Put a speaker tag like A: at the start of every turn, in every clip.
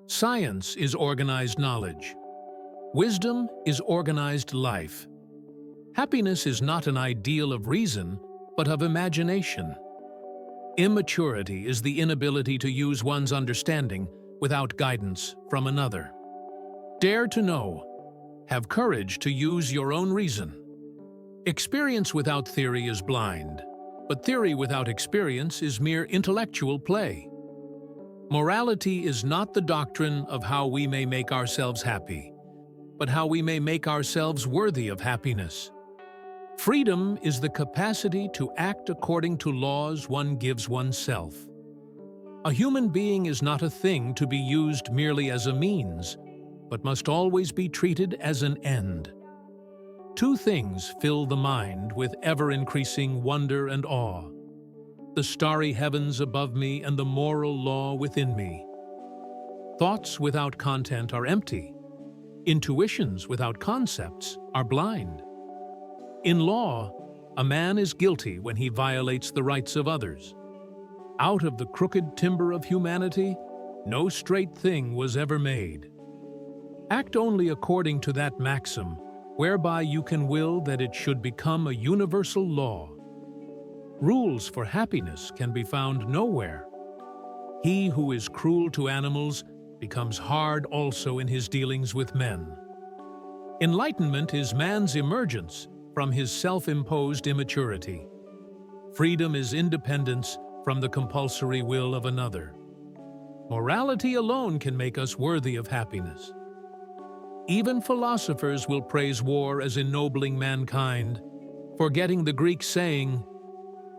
A: Science is organized knowledge. Wisdom is organized life. Happiness is not an ideal of reason, but of imagination. Immaturity is the inability to use one's understanding without guidance from another. Dare to know. Have courage to use your own reason. Experience without theory is blind, but theory without experience is mere intellectual play. Morality is not the doctrine of how we may make ourselves happy, but how we may make ourselves worthy of happiness. Freedom is the capacity to act according to laws one gives oneself. A human being is not a thing to be used merely as a means, but must always be treated as an end. Two things fill the mind with ever-increasing wonder and awe: the starry heavens above me and the moral law within me. Thoughts without content are empty. Intuitions without concepts are blind. In law, a man is guilty when he violates the rights of others. Out of the crooked timber of humanity, no straight thing was ever made. Act only according to that maxim, whereby you can will that it should become a universal law. Rules for happiness can be found nowhere. He who is cruel to animals becomes hard also in his dealings with men. Enlightenment is man's emergence from his self-imposed immaturity. Freedom is independence from the compulsory will of another. Morality alone can make us worthy of happiness. Even philosophers will praise war as ennobling mankind, forgetting the Greek saying,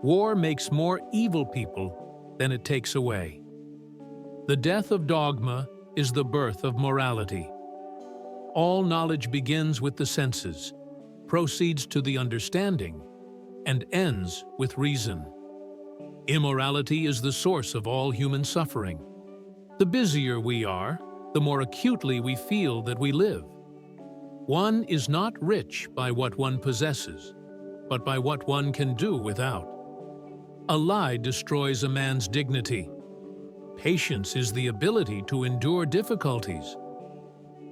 A: "War makes more evil people than it takes away." The death of dogma is the birth of morality. All knowledge begins with the senses, proceeds to the understanding, and ends with reason. Immorality is the source of all human suffering. The busier we are, the more acutely we feel that we live. One is not rich by what one possesses, but by what one can do without. A lie destroys a man's dignity. Patience is the ability to endure difficulties.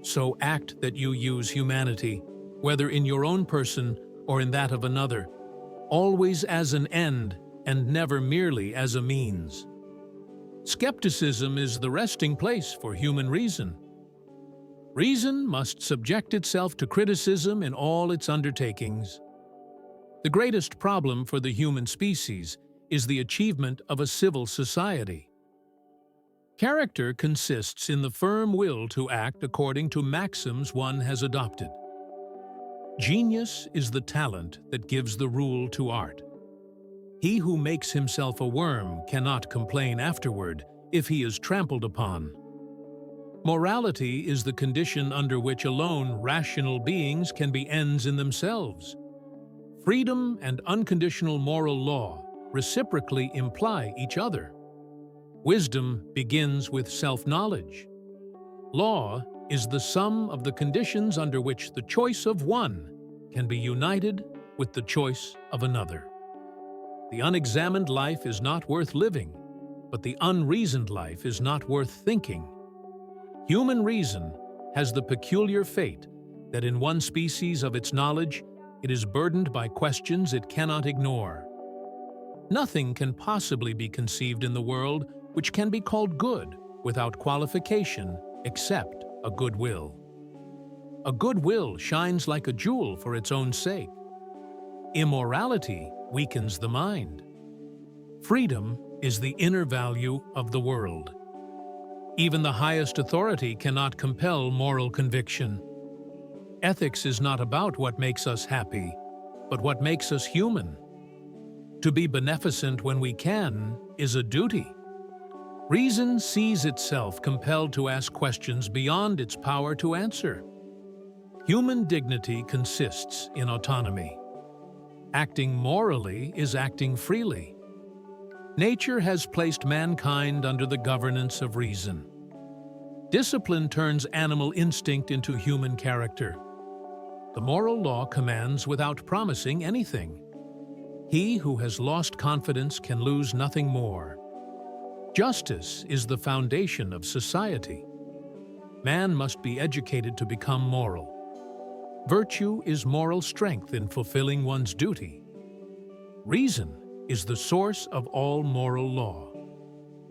A: So act that you use humanity, whether in your own person or in that of another, always as an end and never merely as a means. Skepticism is the resting place for human reason. Reason must subject itself to criticism in all its undertakings. The greatest problem for the human species is the achievement of a civil society. Character consists in the firm will to act according to maxims one has adopted. Genius is the talent that gives the rule to art. He who makes himself a worm cannot complain afterward if he is trampled upon. Morality is the condition under which alone rational beings can be ends in themselves. Freedom and unconditional moral law reciprocally imply each other. Wisdom begins with self-knowledge. Law is the sum of the conditions under which the choice of one can be united with the choice of another. The unexamined life is not worth living, but the unreasoned life is not worth thinking. Human reason has the peculiar fate that in one species of its knowledge, it is burdened by questions it cannot ignore. Nothing can possibly be conceived in the world which can be called good without qualification except a good will. A good will shines like a jewel for its own sake. Immorality weakens the mind. Freedom is the inner value of the world. Even the highest authority cannot compel moral conviction. Ethics is not about what makes us happy, but what makes us human. To be beneficent when we can is a duty. Reason sees itself compelled to ask questions beyond its power to answer. Human dignity consists in autonomy. Acting morally is acting freely. Nature has placed mankind under the governance of reason. Discipline turns animal instinct into human character. The moral law commands without promising anything. He who has lost confidence can lose nothing more. Justice is the foundation of society. Man must be educated to become moral. Virtue is moral strength in fulfilling one's duty. Reason is the source of all moral law.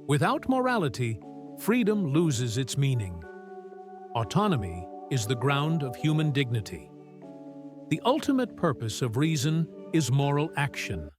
A: Without morality, freedom loses its meaning. Autonomy is the ground of human dignity. The ultimate purpose of reason is moral action.